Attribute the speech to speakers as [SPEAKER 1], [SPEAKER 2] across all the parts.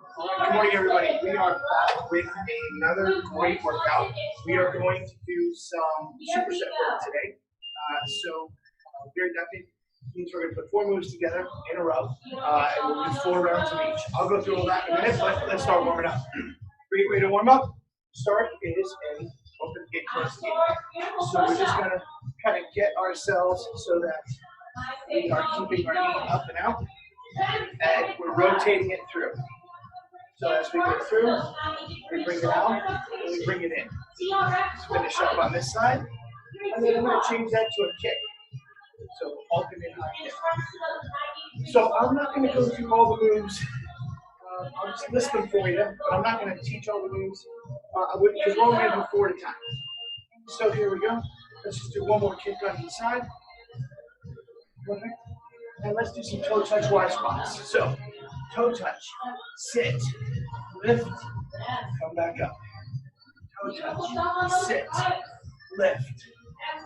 [SPEAKER 1] Good morning, everybody. We are back with another great workout. We are going to do some superset work today. Very definitely means we're going to put 4 moves together in a row, and we'll do 4 rounds of each. I'll go through all that in a minute, but let's start warming up. Great way to warm up. Start is an open gate close gate. So we're just going to kind of get ourselves so that we are keeping our knee up and out, and we're rotating it through. So as we go through, we bring it out, and we bring it in. Let's finish up on this side, and then I'm going to change that to a kick. So alternate high kick. So I'm not going to go through all the moves. I'll just list them for you, but I'm not going to teach all the moves because we're only going to do 4 at a time. So here we go. Let's just do one more kick on each side. Perfect. And let's do some toe touch wide squats. So toe touch, sit, lift, come back up. Toe touch, sit, lift,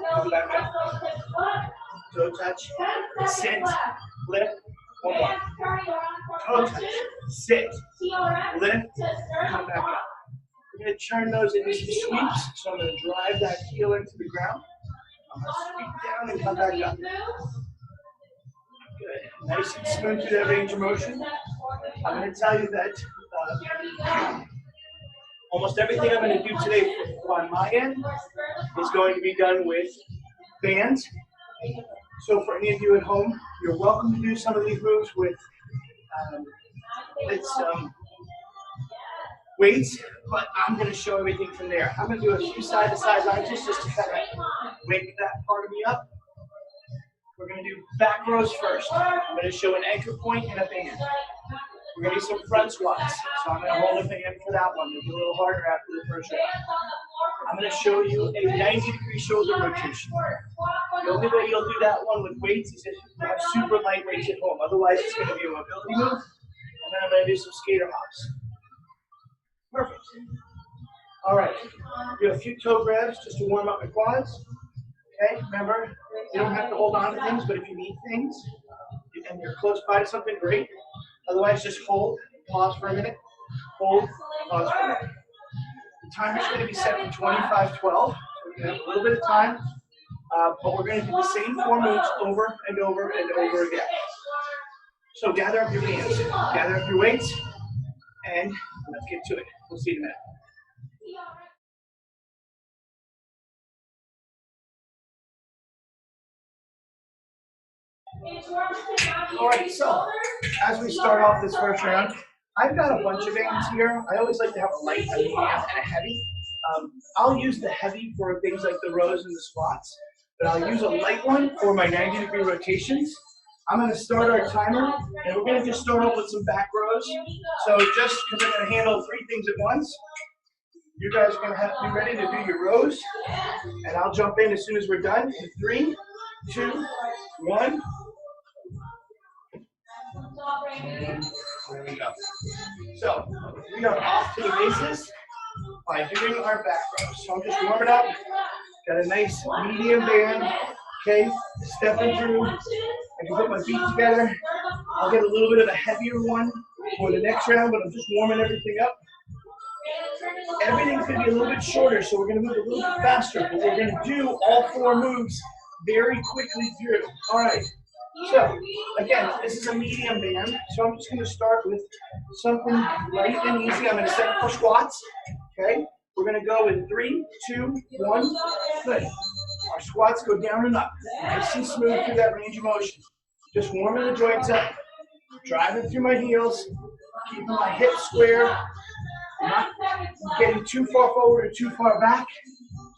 [SPEAKER 1] come back up. Toe touch, sit, lift, one more. Toe touch, sit, lift, come back up. We're going to turn those into some sweeps. So I'm going to drive that heel into the ground. I'm going to sweep down and come back up. Good. Nice and smooth through that range of motion. I'm going to tell you that almost everything I'm going to do today on my end is going to be done with bands. So for any of you at home, you're welcome to do some of these moves with weights, but I'm going to show everything from there. I'm going to do a few side-to-side lunges just to kind of wake that part of me up. We're going to do back rows first. I'm going to show an anchor point and a band. We're going to do some front squats. So I'm going to hold a band for that one. It'll be a little harder after the first round. I'm going to show you a 90-degree shoulder rotation. The only way you'll do that one with weights is if you have super light weights at home. Otherwise, it's going to be a mobility move. And then I'm going to do some skater hops. Perfect. All right. Do a few toe grabs just to warm up my quads. Okay, remember, you don't have to hold on to things, but if you need things and you're close by to something, great. Otherwise, just hold, pause for a minute, hold, pause for a minute. The timer's going to be set for 25-12. So we're going to have a little bit of time, but we're going to do the same 4 moves over and over and over again. So gather up your bands, gather up your weights, and let's get to it. We'll see you in a minute. All right, so as we start off this first round, I've got a bunch of bands here. I always like to have a light, a medium, and a heavy. I'll use the heavy for things like the rows and the squats, but I'll use a light one for my 90-degree rotations. I'm going to start our timer, and we're going to just start off with some back rows. So just because I'm going to handle 3 things at once, you guys are going to have to be ready to do your rows, and I'll jump in as soon as we're done in 3, 2, 1. There we go. So we are off to the races by doing our back rows. So I'm just warming up. Got a nice medium band. Okay, stepping through. I can put my feet together. I'll get a little bit of a heavier one for the next round, but I'm just warming everything up. Everything's going to be a little bit shorter, so we're going to move a little bit faster, but we're going to do all 4 moves very quickly through. All right. So, again, this is a medium band, so I'm just going to start with something light and easy. I'm going to set up for squats, okay? We're going to go in 3, 2, 1, good. Our squats go down and up, nice and smooth through that range of motion. Just warming the joints up, driving through my heels, keeping my hips square, not getting too far forward or too far back.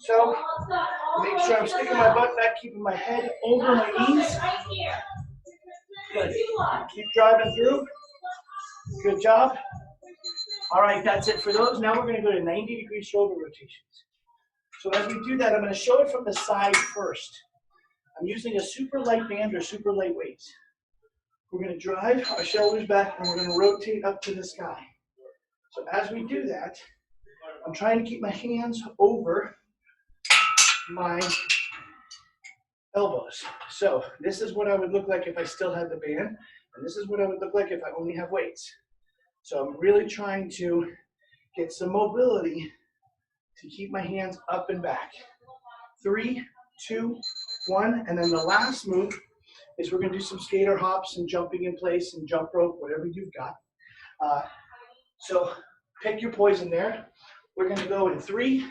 [SPEAKER 1] So, make sure I'm sticking my butt back, keeping my head over my knees. Good. Keep driving through. Good job. All right, that's it for those. Now we're going to go to 90-degree shoulder rotations. So as we do that, I'm going to show it from the side first. I'm using a super light band or super light weights. We're going to drive our shoulders back and we're going to rotate up to the sky. So as we do that, I'm trying to keep my hands over my elbows. So this is what I would look like if I still had the band, and this is what I would look like if I only have weights. So I'm really trying to get some mobility to keep my hands up and back. 3, 2, 1, and then the last move is we're gonna do some skater hops and jumping in place and jump rope, whatever you've got. So pick your poison there. We're gonna go in 3,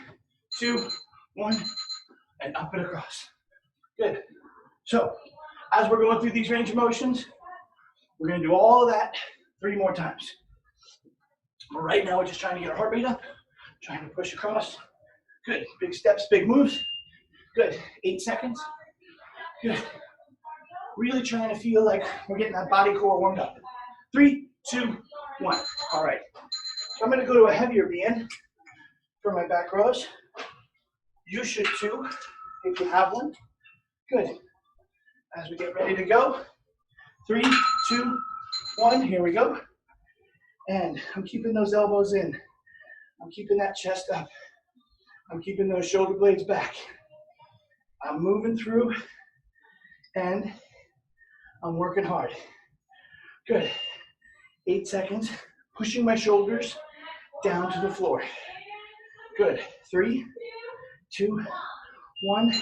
[SPEAKER 1] 2, 1, and up and across. Good. So as we're going through these range of motions, we're gonna do all of that 3 more times. But right now we're just trying to get our heart rate up, trying to push across. Good. Big steps, big moves. Good. 8 seconds. Good. Really trying to feel like we're getting that body core warmed up. 3, 2, 1. All right. So I'm going to go to a heavier band for my back rows. You should too, if you have one. Good. As we get ready to go. 3, 2, 1. Here we go. And I'm keeping those elbows in. I'm keeping that chest up. I'm keeping those shoulder blades back. I'm moving through and I'm working hard. Good. 8 seconds. Pushing my shoulders down to the floor. Good. 3, 2, 1.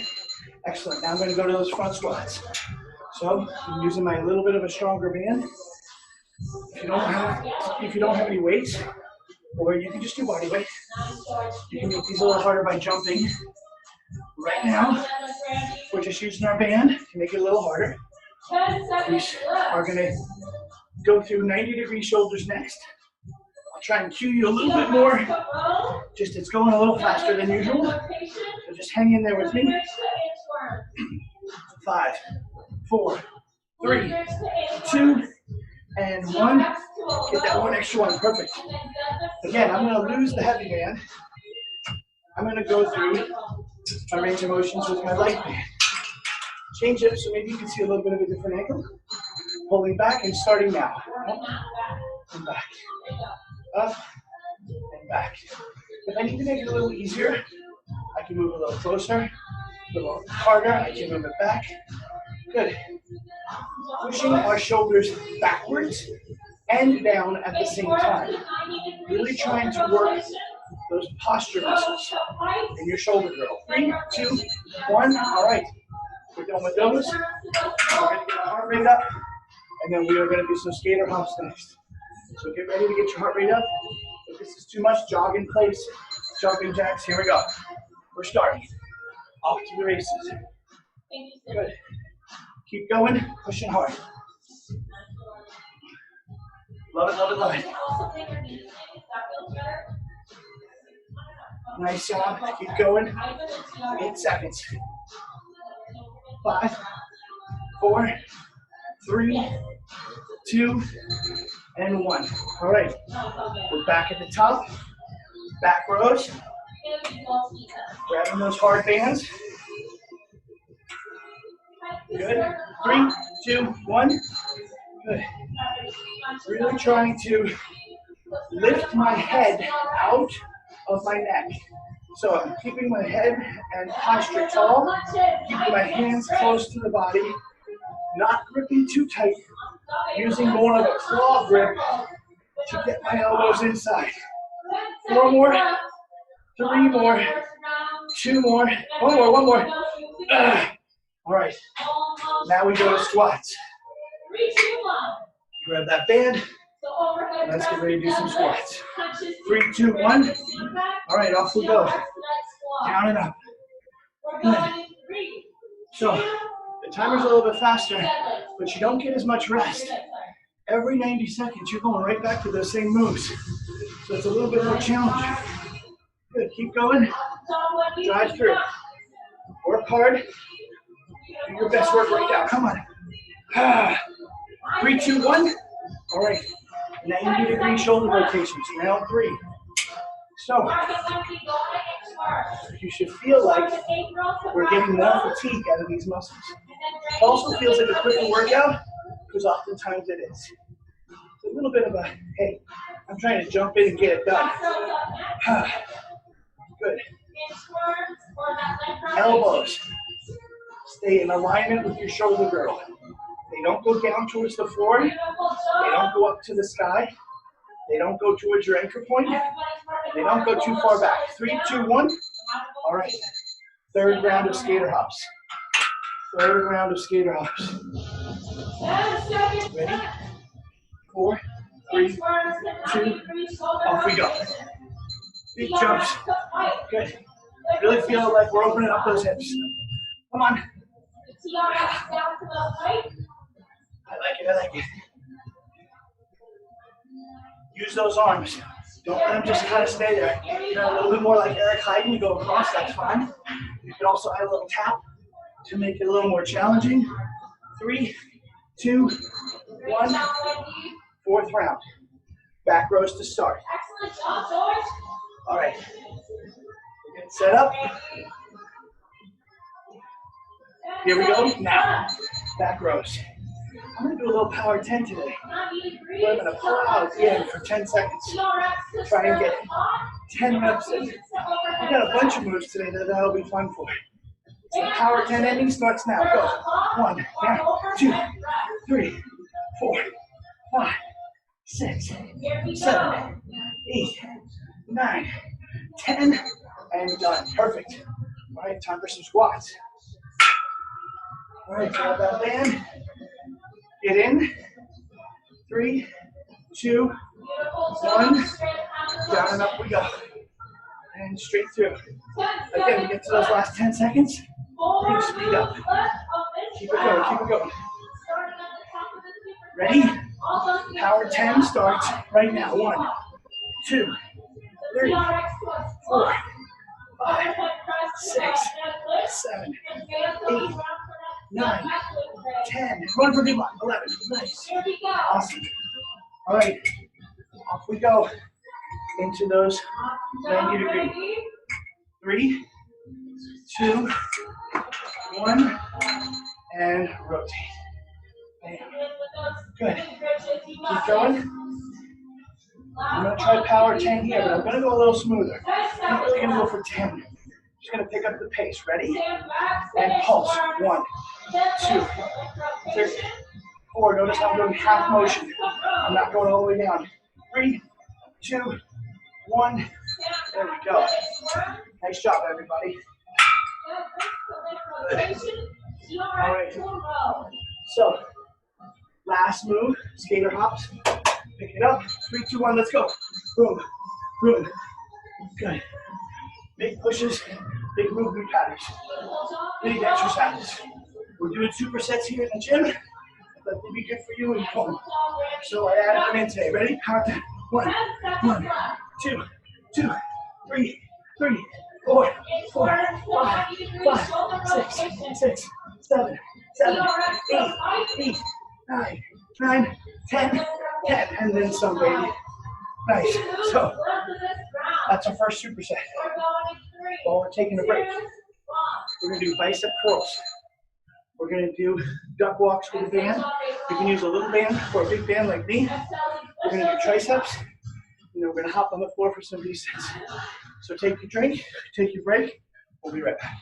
[SPEAKER 1] Excellent. Now I'm going to go to those front squats. So I'm using my little bit of a stronger band. If you don't have any weights, or you can just do body weight, you can make these a little harder by jumping. Right now, we're just using our band to make it a little harder. We are going to go through 90-degree shoulders next. I'll try and cue you a little bit more. Just it's going a little faster than usual. So just hang in there with me. 5, 4, 3, 2, and 1. Get that one extra one. Perfect. Again, I'm going to lose the heavy band. I'm going to go through my range of motions with my light band. Change it so maybe you can see a little bit of a different angle. Pulling back and starting now. Up and back. Up and back. If I need to make it a little easier, I can move a little closer, a little harder. I can move it back. Good. Pushing our shoulders backwards and down at the same time. Really trying to work those posture muscles in your shoulder girdle. 3, 2, 1. All right. We're done with those. We're going to get our heart rate up, and then we are going to do some skater hops next. So get ready to get your heart rate up. If this is too much, jog in place, jumping jacks. Here we go. We're starting. Off to the races. Good. Keep going, pushing hard. Love it, love it, love it. Nice job. Keep going. 8 seconds. 5, 4, 3, 2, and 1. All right. We're back at the top. Back rows. Grabbing those hard bands. Good. 3, 2, 1. Good. Really trying to lift my head out of my neck. So I'm keeping my head and posture tall, keeping my hands close to the body, not gripping too tight, using more of a claw grip to get my elbows inside. 4 more, 3 more, 2 more, 1 more. All right, now we go to squats. Grab that band. Let's get ready to do some squats. 3, 2, 1. All right, off we go. Down and up. Good. So the timer's a little bit faster, but you don't get as much rest. Every 90 seconds, you're going right back to those same moves. So it's a little bit more challenging. Good, keep going. Drive through. Work hard. Do your best work right now. Come on. 3, 2, 1. All right. 90-degree shoulder rotations. Round 3. So you should feel like we're getting more fatigue out of these muscles. It also feels like a quicker workout because oftentimes it is. It's a little bit of a, hey, I'm trying to jump in and get it done. Good. Elbows. Stay in alignment with your shoulder girdle. They don't go down towards the floor. They don't go up to the sky. They don't go towards your anchor point. They don't go too far back. 3, 2, 1. All right. Third round of skater hops. Third round of skater hops. Ready? 4, 3, 2, off we go. Big jumps. Good. Really feel like we're opening up those hips. Come on. I like it, I like it. Use those arms. Don't let them just kind of stay there. You're a little bit more like Eric Heiden, you go across, that's fine. You can also add a little tap to make it a little more challenging. 3, 2, 1. Fourth round. Back rows to start. All right. We're getting set up. Here we go. Now, back rows. I'm going to do a little power 10 today. I'm going to pull out in for 10 seconds. Try and get 10 reps in. We've got a bunch of moves today that'll be fun for. So power 10 ending starts now. Go. 1, down, 2, 3, 4, 5, 6, 7, 8, 9, 10, and done. Perfect. All right, time for some squats. All right, grab that band. Get in. 3, 2, 1. Down and up we go. And straight through. Again, we get to those last 10 seconds. We're going to speed up. Keep it going, keep it going. Ready? Power 10 starts right now. 1, 2, 3, 4, 5, 6, 7, 8, 9, 10. Run for good luck. 11. Nice. Awesome. All right. Off we go into those 90 degree. 3, 2, 1, and rotate. Bam. Good. Keep going. I'm going to try power 10 here, but I'm going to go a little smoother. I'm not really going to go for 10. Just going to pick up the pace. Ready? And pulse. 1, 2, 3, 4. Notice I'm doing half motion. I'm not going all the way down. 3, 2, 1. There we go. Nice job, everybody. Good. All right. So, last move, skater hops. Pick it up. 3, 2, 1. Let's go. Boom. Boom. Good. Big pushes, big movement patterns. Big exercises. We're doing supersets here in the gym, but they'll be good for you when you home. So I added them in today. Ready? Count down. 1, 1, 2, 2, 3, 3, 4, 4, 5, 5, 6, 6, 7, 7, 8, 8, 9, 9, 10, 10, and then some, baby. Nice. So that's our first superset. While we're taking a break, we're going to do bicep curls. We're going to do duck walks with a band. You can use a little band or a big band like me. We're going to do triceps, and then we're going to hop on the floor for some V sits. So take your drink, take your break. We'll be right back.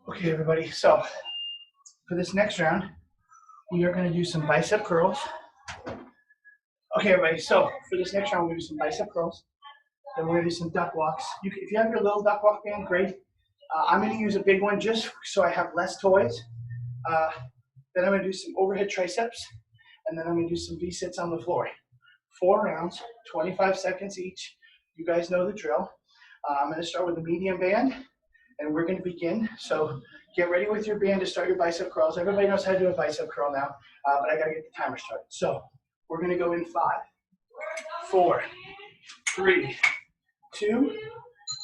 [SPEAKER 1] Okay, everybody. So for this next round, we are going to do some bicep curls. Okay, everybody. So for this next round, we're going to do some bicep curls. Then we're going to do some duck walks. If you have your little duck walk band, great. I'm going to use a big one just so I have less toys. Then I'm going to do some overhead triceps, and then I'm going to do some V-sits on the floor. 4 rounds, 25 seconds each. You guys know the drill. I'm going to start with a medium band, and we're going to begin. So get ready with your band to start your bicep curls. Everybody knows how to do a bicep curl now, but I got to get the timer started. So we're going to go in 5, 4, 3, 2.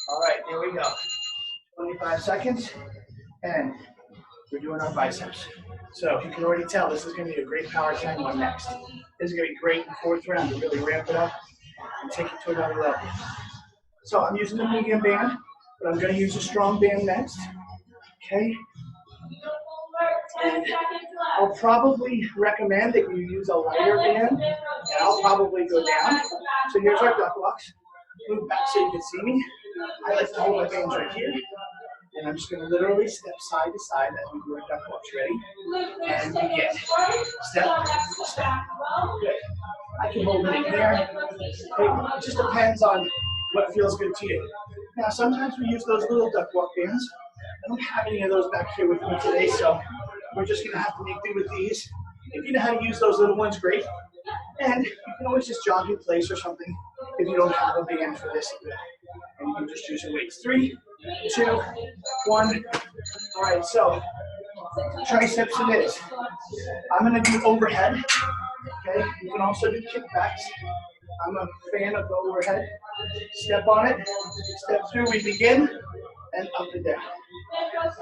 [SPEAKER 1] All right, here we go. 25 seconds, and we're doing our biceps. So you can already tell this is going to be a great power 10 one next. This is going to be great in the 4th round to really ramp it up and take it to another level. So I'm using a medium band, but I'm going to use a strong band next. Okay. And I'll probably recommend that you use a lighter band, and I'll probably go down. So here's our duck walks. Move back so you can see me. I like to hold my bands right here. And I'm just going to literally step side to side as we do our duck walks. Ready? And begin. Step, step. Good. I can hold it in here. It just depends on what feels good to you. Now, sometimes we use those little duck walk bands. I don't have any of those back here with me today, so we're just going to have to make do with these. If you know how to use those little ones, great. And you can always just jog in place or something if you don't have a band for this. And you can just use your weights. 3, 2, 1. All right, so triceps it is. I'm going to do overhead. Okay, you can also do kickbacks. I'm a fan of the overhead. Step on it, step through, we begin, and up and down.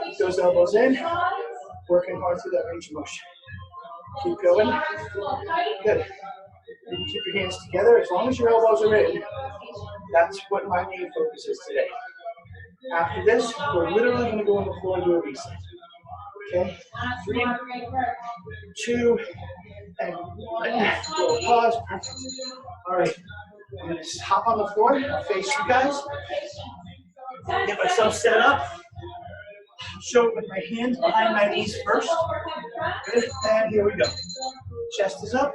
[SPEAKER 1] Keep those elbows in, working hard through that range of motion. Keep going. Good. You can keep your hands together as long as your elbows are in. That's what my main focus is today. After this, we're literally going to go on the floor and do a reset. Okay? 3, 2, and 1. Little pause. Perfect. All right. I'm going to hop on the floor, face you guys. Get myself set up. Show it with my hands behind my knees first. Good. And here we go. Chest is up.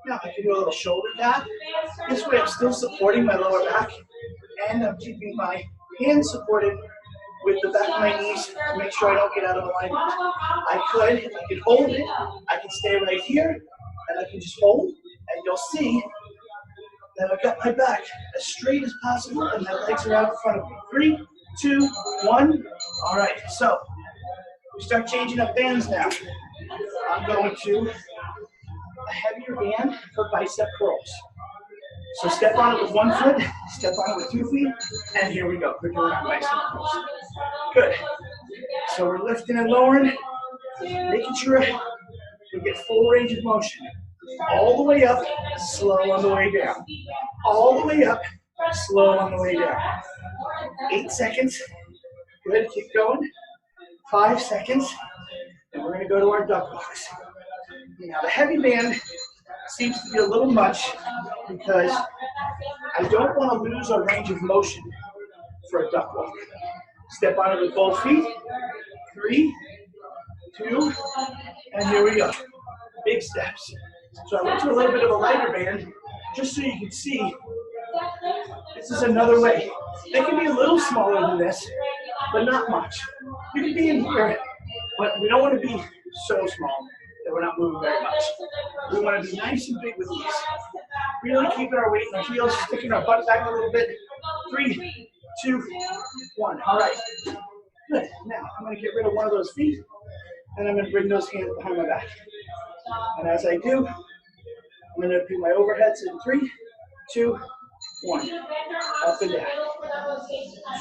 [SPEAKER 1] Now I can do a little shoulder tap. This way I'm still supporting my lower back. And I'm keeping my hands supported with the back of my knees to make sure I don't get out of alignment. I could, if I could hold it, I can stay right here, and I can just hold, and you'll see that I've got my back as straight as possible, and my legs are out in front of me. 3, 2, 1. All right, so we start changing up bands now. I'm going to a heavier band for bicep curls. So step on it with 1 foot, step on it with 2 feet, and here we go. We're doing our bicep curls. Good. So we're lifting and lowering, making sure we get full range of motion. All the way up, slow on the way down. All the way up, slow on the way down. 8 seconds. Good, keep going. 5 seconds. And we're going to go to our duck walks. Now the heavy band seems to be a little much because I don't want to lose our range of motion for a duck walk. Step on it with both feet. 3, 2, and here we go. Big steps. So I went to a little bit of a lighter band just so you can see this is another way. They can be a little smaller than this, but not much. You can be in here, but we don't want to be so small that we're not moving very much. We want to be nice and big with these. Really keeping our weight in the heels, sticking our butt back a little bit. 3, 2, 1. All right. Good. Now I'm going to get rid of one of those feet, and I'm going to bring those hands behind my back. And as I do, I'm going to do my overheads in 3, 2, 1. Up and down.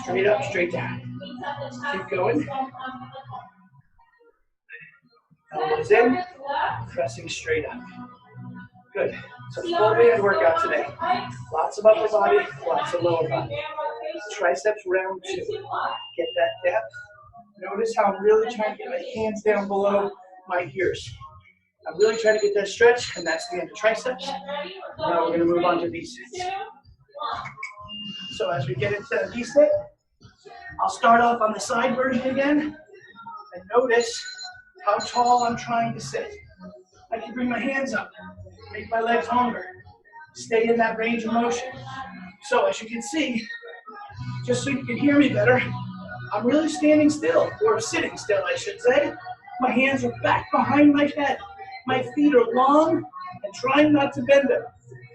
[SPEAKER 1] Straight up, straight down. Keep going. Elbows in, pressing straight up. Good. So full band workout today. Lots of upper body, lots of lower body. Triceps round 2. Get that depth. Notice how I'm really trying to get my hands down below my ears. I'm really trying to get that stretch, and that's the end of triceps. Now we're going to move on to V-sits. So as we get into the V-sit, I'll start off on the side version again, and notice how tall I'm trying to sit. I can bring my hands up, make my legs longer, stay in that range of motion. So as you can see, just so you can hear me better, I'm really standing still, or sitting still, I should say. My hands are back behind my head. My feet are long and trying not to bend them.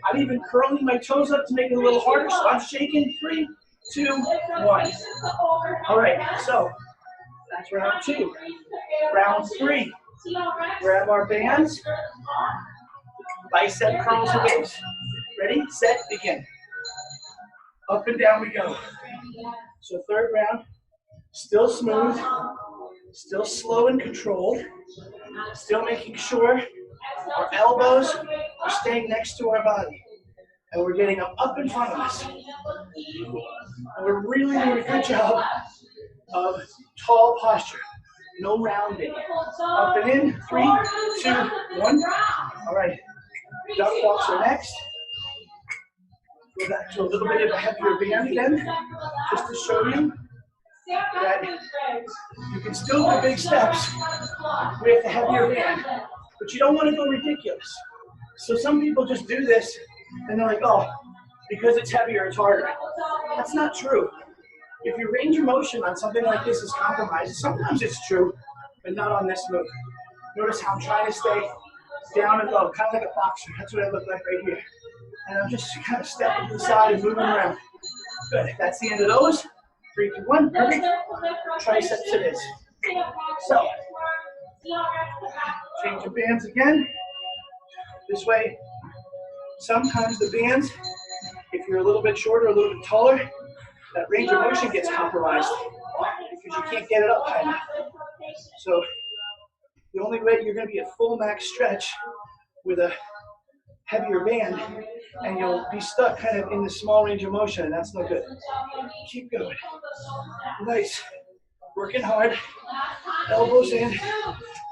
[SPEAKER 1] I'm even curling my toes up to make it a little harder, so I'm shaking. 3, 2, 1. All right, so that's round 2. Round 3. Grab our bands. Bicep curls it is. Ready, set, begin. Up and down we go. So third round, still smooth, still slow and controlled, still making sure our elbows are staying next to our body. And we're getting them up in front of us. And we're really doing a good job of tall posture. No rounding. Up and in. 3, 2, 1. All right. Duck walks are next. Go back to a little bit of a heavier band again, just to show you. that you can still do big steps with a heavier band, but you don't want to go ridiculous. So some people just do this and they're like, oh, because it's heavier, it's harder. That's not true. If your range of motion on something like this is compromised, sometimes it's true, but not on this move. Notice how I'm trying to stay down and low, kind of like a boxer. That's what I look like right here. And I'm just kind of stepping to the side and moving around. Good. That's the end of those. 3, 2, 1. Perfect. Triceps it is. So, change the bands again. This way, sometimes the bands, if you're a little bit shorter, a little bit taller, that range of motion gets compromised because you can't get it up high enough. So, the only way you're going to be at full max stretch with a heavier band, and you'll be stuck kind of in the small range of motion, and that's no good. Keep going. Nice. Working hard. Elbows in.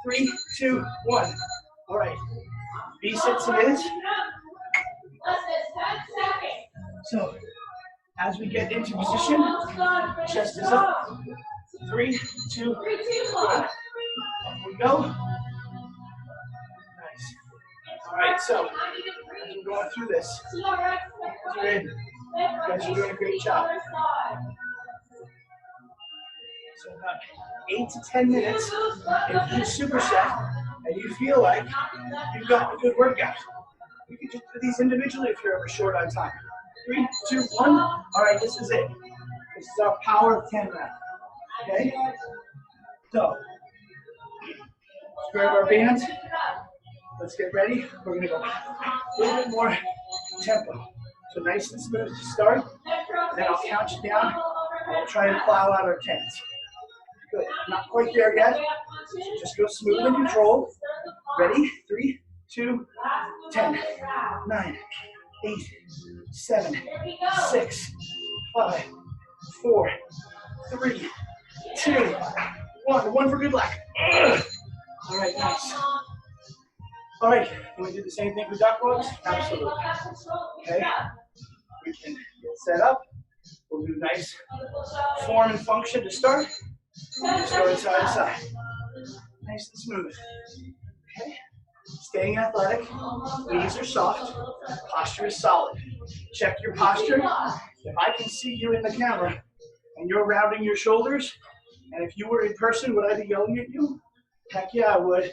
[SPEAKER 1] 3, 2, 1. All right. V sits it is. So, as we get into position, chest is up. 3, 2, 1. Here we go. Nice. All right, so as we're going through this, you guys are doing a great job. So about 8 to 10 minutes, if you do superset and you feel like you've got a good workout, you can just do these individually if you're ever short on time. 3, 2, 1. All right, this is it. This is our power of 10 round. Okay? So, let's grab our bands. Let's get ready. We're going to go a little bit more tempo. So nice and smooth to start. Then I'll count you down. And we'll try and plow out our 10s. Good. Not quite there yet. So just go smooth and controlled. Ready? 3, 2, 10, 9, 8, 7, 6, 5, 4, 3, 2, 1. One for good luck. All right, nice. All right, can we do the same thing with duck walks? Absolutely. Okay, we can get set up. We'll do nice form and function to start. Just go side to side. Nice and smooth. Okay, staying athletic. Knees are soft. Posture is solid. Check your posture. If I can see you in the camera and you're rounding your shoulders, and if you were in person, would I be yelling at you? Heck yeah, I would.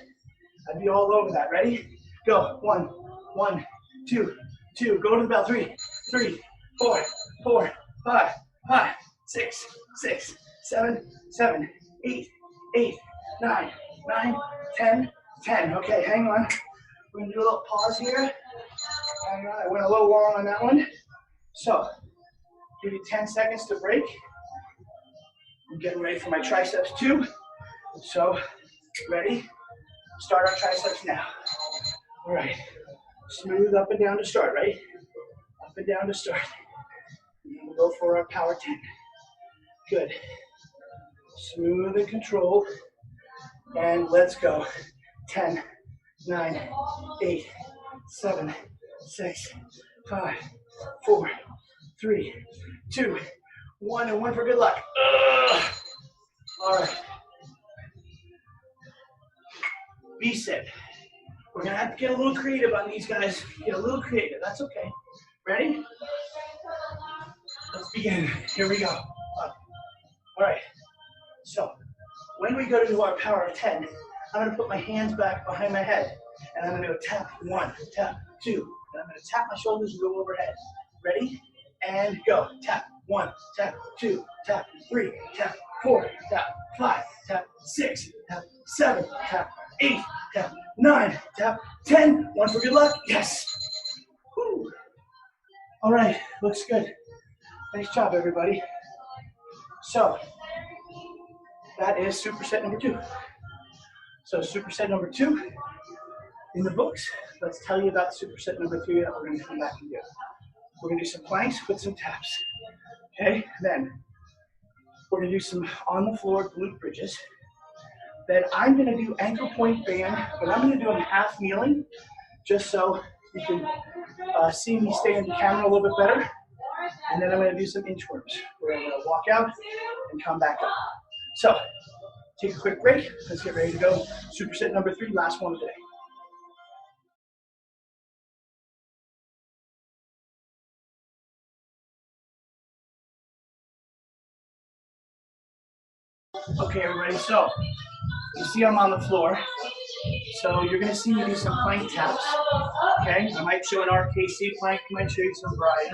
[SPEAKER 1] I'd be all over that. Ready? Go. 1, 1, 2, 2. Go to the bell. 3, 3, 4, 4, 5, 5, 6, 6, 7, 7, 8, 8, 9, 9, 10, 10. Okay, hang on. We're going to do a little pause here. Hang on. I went a little long on that one. So, give you 10 seconds to break. I'm getting ready for my triceps too. So, ready? Start our triceps now. All right. Smooth up and down to start, right? Up and down to start. And then we'll go for our power 10. Good. Smooth and controlled. And let's go. 10, 9, 8, 7, 6, 5, 4, 3, 2, 1, and 1 for good luck. All right. V sit. We're going to have to get a little creative on these guys. Get a little creative. That's okay. Ready? Let's begin. Here we go. Up. All right. So, when we go to do our power of 10, I'm going to put my hands back behind my head. And I'm going to go tap 1, tap 2. And I'm going to tap my shoulders and go overhead. Ready? And go. Tap 1, tap 2, tap 3, tap 4, tap 5, tap 6, tap 7, tap 8, tap 9, tap 10. 1 for good luck. Yes. Woo. All right. Looks good. Nice job, everybody. So, that is superset number 2. So, superset number 2 in the books. Let's tell you about superset number 3 that we're going to come back and do. We're going to do some planks with some taps. Okay? Then, we're going to do some on the floor glute bridges. Then I'm going to do ankle point band, but I'm going to do them half kneeling, just so you can see me stay in the camera a little bit better. And then I'm going to do some inchworms, where I'm going to walk out, and come back up. So, take a quick break. Let's get ready to go. Superset number 3, last one of the day. Okay, everybody, so you see I'm on the floor. So you're going to see me do some plank taps. Okay, I might show an RKC plank, I might show you some variety.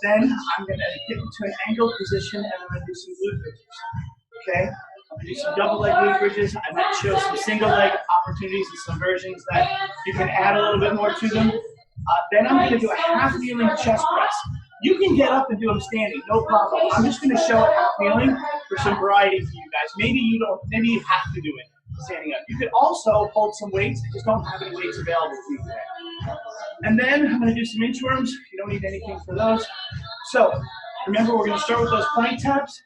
[SPEAKER 1] Then I'm going to get into an angled position and I'm going to do some glute bridges. Okay, I'm going to do some double leg glute bridges. I might show some single leg opportunities and some versions that you can add a little bit more to them. Then I'm going to do a half kneeling chest press. You can get up and do them standing, no problem. I'm just going to show it half kneeling for some variety for you guys. Maybe you don't, maybe you have to do it standing up. You could also hold some weights. I just don't have any weights available to you today. And then I'm going to do some inchworms. You don't need anything for those. So remember, we're going to start with those plank taps.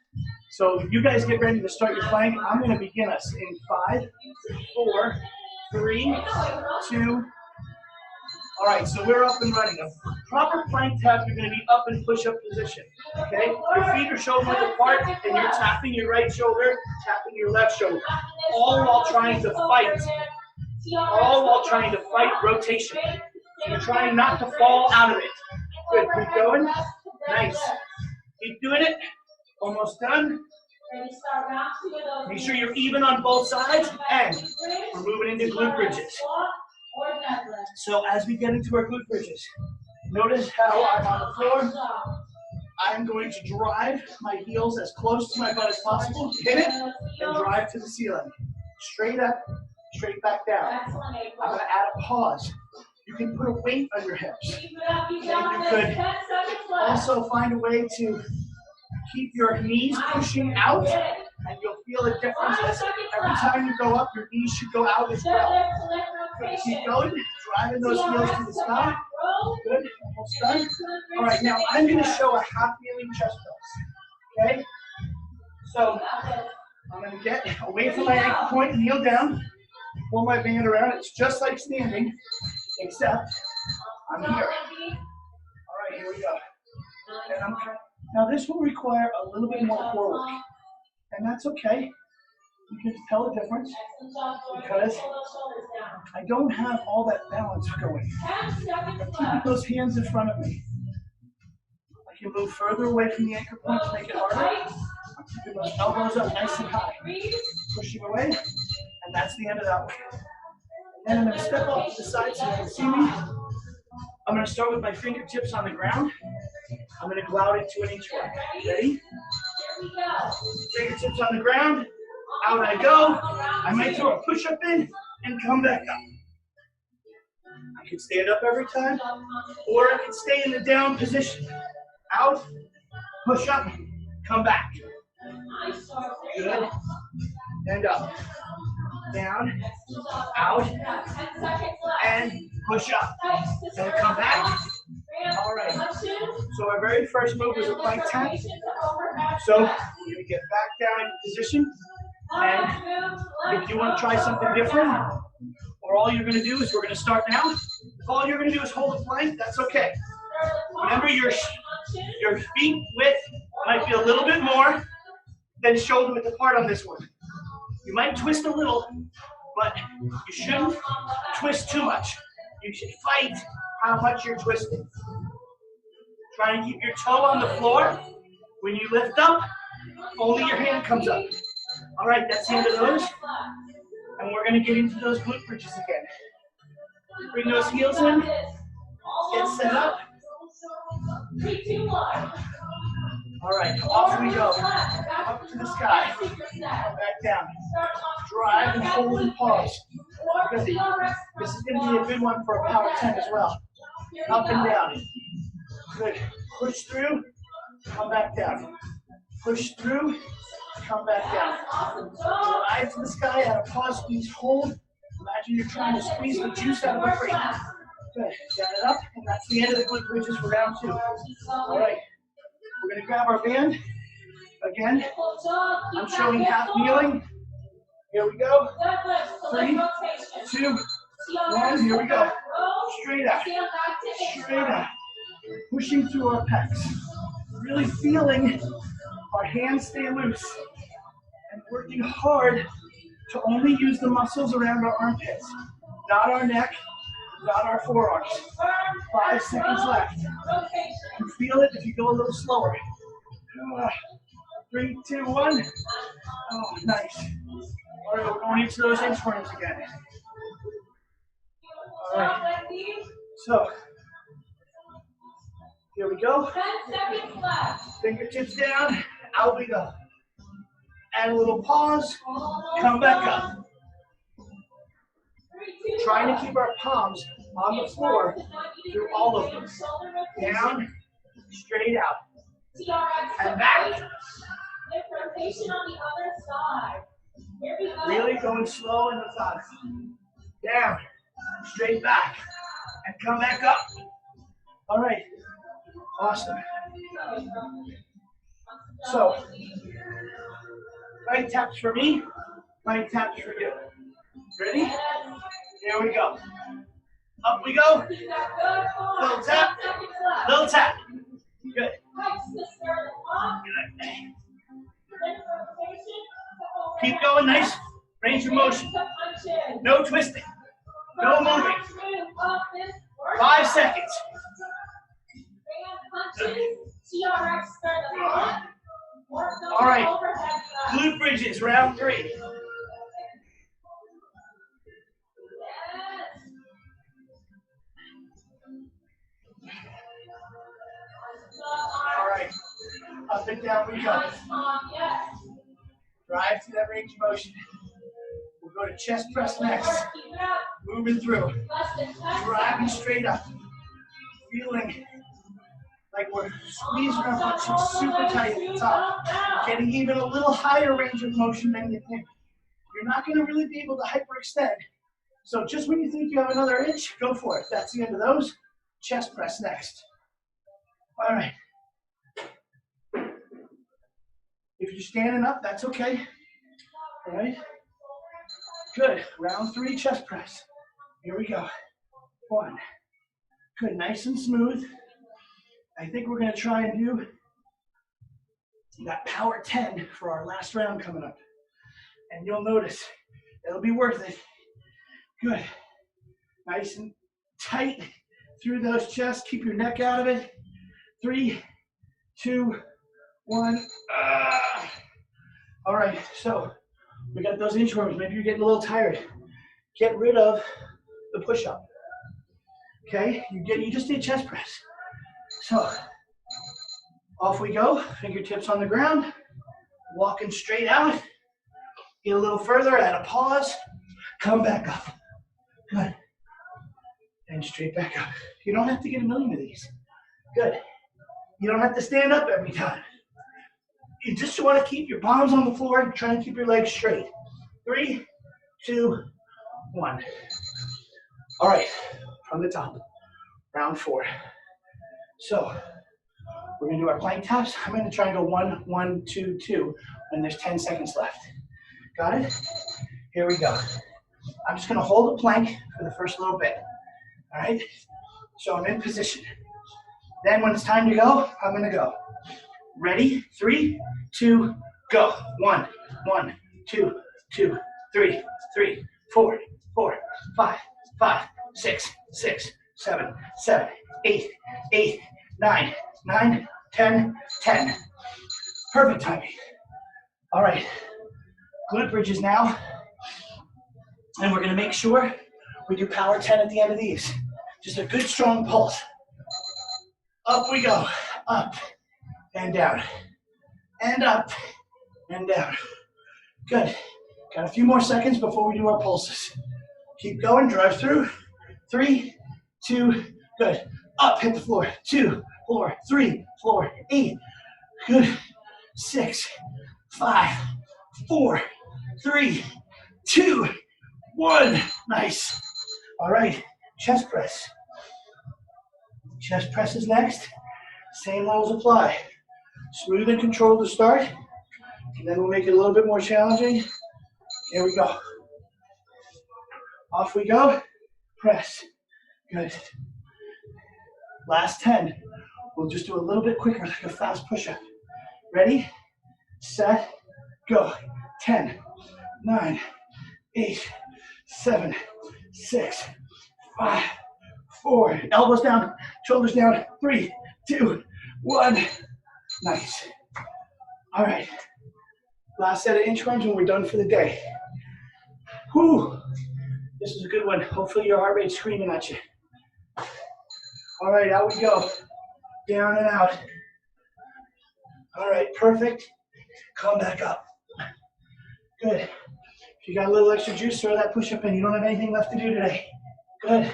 [SPEAKER 1] So if you guys get ready to start your plank, I'm going to begin us in 5, 4, 3, 2. All right, so we're up and running. A proper plank tap, you're going to be up in push-up position. Okay, your feet are shoulder width apart, and you're tapping your right shoulder, tapping your left shoulder, all while trying to fight. All while trying to fight rotation. You're trying not to fall out of it. Good, keep going. Nice. Keep doing it. Almost done. Make sure you're even on both sides, and we're moving into glute bridges. So as we get into our glute bridges, notice how I'm on the floor. I'm going to drive my heels as close to my butt as possible, hit it, and drive to the ceiling. Straight up, straight back down. I'm going to add a pause. You can put a weight on your hips. And you could also find a way to keep your knees pushing out, and you'll feel a difference as every time you go up, your knees should go out as well. Good. Keep going, driving those heels to the sky. Good, almost done. All right, now I'm going to show a half kneeling chest press. Okay? So I'm going to get away from my ankle point, kneel down, pull my band around. It's just like standing, except I'm here. All right, here we go. And now this will require a little bit more core work, and that's okay. You can tell the difference because I don't have all that balance going. I'm keeping those hands in front of me. I can move further away from the anchor point to make it harder. I'm keeping those elbows up nice and high. Pushing away, and that's the end of that one. And then I'm going to step off to the side so you can see me. I'm going to start with my fingertips on the ground. I'm going to go out into an inchworm. Ready? Fingertips on the ground. Out I go. I might throw a push-up in and come back up. I can stand up every time, or I can stay in the down position. Out, push up, come back. Good. And up. Down, out, and push up. And come back. All right. So our very first move is a plank tap. So we're going to get back down in position. And if you want to try something different, or all you're going to do is we're going to start now. If all you're going to do is hold a plank, that's okay. Remember your feet width might be a little bit more than shoulder width apart on this one. You might twist a little, but you shouldn't twist too much. You should fight how much you're twisting. Try to keep your toe on the floor. When you lift up, only your hand comes up. All right, that's the end of those. And we're going to get into those glute bridges again. Bring those heels in. Get set up. All right, off we go. Up to the sky. Back down. Drive and hold and pause. Good. This is going to be a good one for a power 10 as well. Up and down. Good. Push through. Come back down. Push through. Come back down. Drive to the sky. At a pause, please hold. Imagine you're trying to squeeze the juice out of a grape. Good. Get it up, and that's the end of the glute bridges for round 2. All right. We're going to grab our band. Again, I'm showing half kneeling. Here we go. 3, 2, 1. Here we go. Straight out. Straight out. Pushing through our pecs. Really feeling Our hands stay loose. And working hard to only use the muscles around our armpits, not our neck, not our forearms. 5 seconds left. You feel it if you go a little slower. 3, 2, 1. Oh, nice. All right, we're going into those inchworms again. All right. So, here we go.
[SPEAKER 2] 10 seconds left.
[SPEAKER 1] Fingertips down. Out we go. Add a little pause. Come back up. Trying to keep our palms on the floor through all of them. Down, straight out, and back.
[SPEAKER 2] Rotation on the other side. Here we go.
[SPEAKER 1] Really going slow and methodical. Down, straight back, and come back up. All right, awesome. So, right taps for me, right taps for you. Ready? Here we go. Up we go. Little tap, little tap. Good. Keep going, nice. Range of motion. No twisting. No moving. 5 seconds. All right. Glute bridges, round 3. All right. Up and down we go. Drive to that range of motion. We'll go to chest press next. Moving through. Driving straight up. Feeling like we're squeezing our butt cheeks super tight at the top. Getting even a little higher range of motion than you think. You're not going to really be able to hyperextend. So just when you think you have another inch, go for it. That's the end of those. Chest press next. All right. If you're standing up, that's okay. All right. Good. Round 3 chest press. Here we go. 1. Good. Nice and smooth. I think we're going to try and do that power 10 for our last round coming up. And you'll notice it'll be worth it. Good. Nice and tight through those chests. Keep your neck out of it. 3, 2, 1. All right, so we got those inchworms. Maybe you're getting a little tired. Get rid of the push-up. Okay, you just did chest press. So off we go. Fingertips on the ground. Walking straight out. Get a little further. Add a pause. Come back up. Good. And straight back up. You don't have to get a million of these. Good. You don't have to stand up every time. You just want to keep your palms on the floor and try and keep your legs straight. 3, 2, 1. All right, from the top, round 4. So we're going to do our plank taps. I'm going to try and go 1, 1, 2, 2, and there's 10 seconds left. Got it? Here we go. I'm just going to hold the plank for the first little bit. All right? So I'm in position. Then when it's time to go, I'm going to go. Ready? 3, 2, go. 1, 1, 2, 2, 3, 3, 4, 4, 5, 5, 6, 6, 7, 7, 8, 8, 9, 9, 10, 10. Perfect timing. All right. Glute bridges now. And we're going to make sure we do power 10 at the end of these. Just a good strong pulse. Up we go. Up and down. And up and down. Good. Got a few more seconds before we do our pulses. Keep going. Drive through. 3, 2, good. Up, hit the floor. 2, 4, 3, 4, 8. Good. 6, 5, 4, 3, 2, 1. Nice. All right. Chest press. Chest press is next. Same rules apply. Smooth and controlled to start. And then we'll make it a little bit more challenging. Here we go. Off we go. Press. Good. Last 10. We'll just do a little bit quicker, like a fast push-up. Ready? set, go. 10, 9, 8, 7, 6, 5, 4. Elbows down, shoulders down. 3, 2, 1. Nice. All right. Last set of inchworms and we're done for the day. Whew. This is a good one. Hopefully your heart rate's screaming at you. All right, out we go. Down and out. All right, perfect. Come back up. Good. If you got a little extra juice, throw that push-up in. You don't have anything left to do today. Good.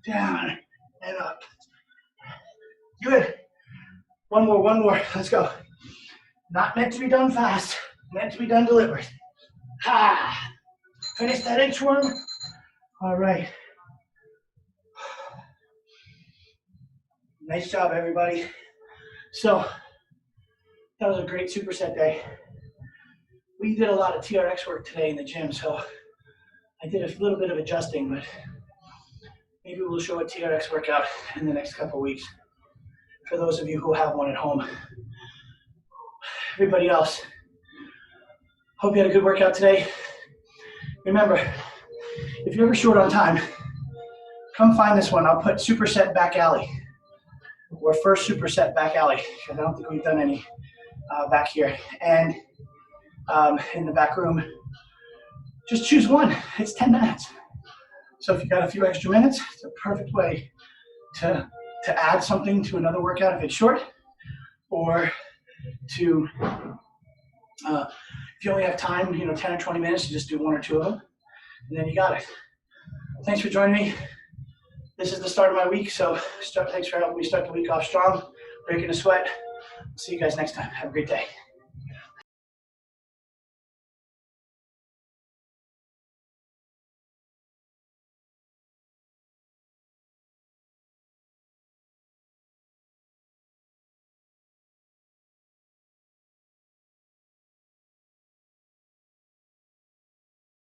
[SPEAKER 1] Down and up. Good. One more. Let's go. Not meant to be done fast. Meant to be done deliberate. Ha! Finish that inchworm. All right. Nice job, everybody. So, that was a great superset day. We did a lot of TRX work today in the gym, so I did a little bit of adjusting, but maybe we'll show a TRX workout in the next couple weeks for those of you who have one at home. Everybody else, hope you had a good workout today. Remember, if you're ever short on time, come find this one. I'll put superset back alley, or first superset back alley, because I don't think we've done any back here. And in the back room, just choose one. It's 10 minutes. So if you got a few extra minutes, it's a perfect way to add something to another workout if it's short, or to, if you only have time, 10 or 20 minutes, to just do one or two of them, and then you got it. Thanks for joining me. This is the start of my week, so thanks for helping me start the week off strong, breaking a sweat. See you guys next time. Have a great day.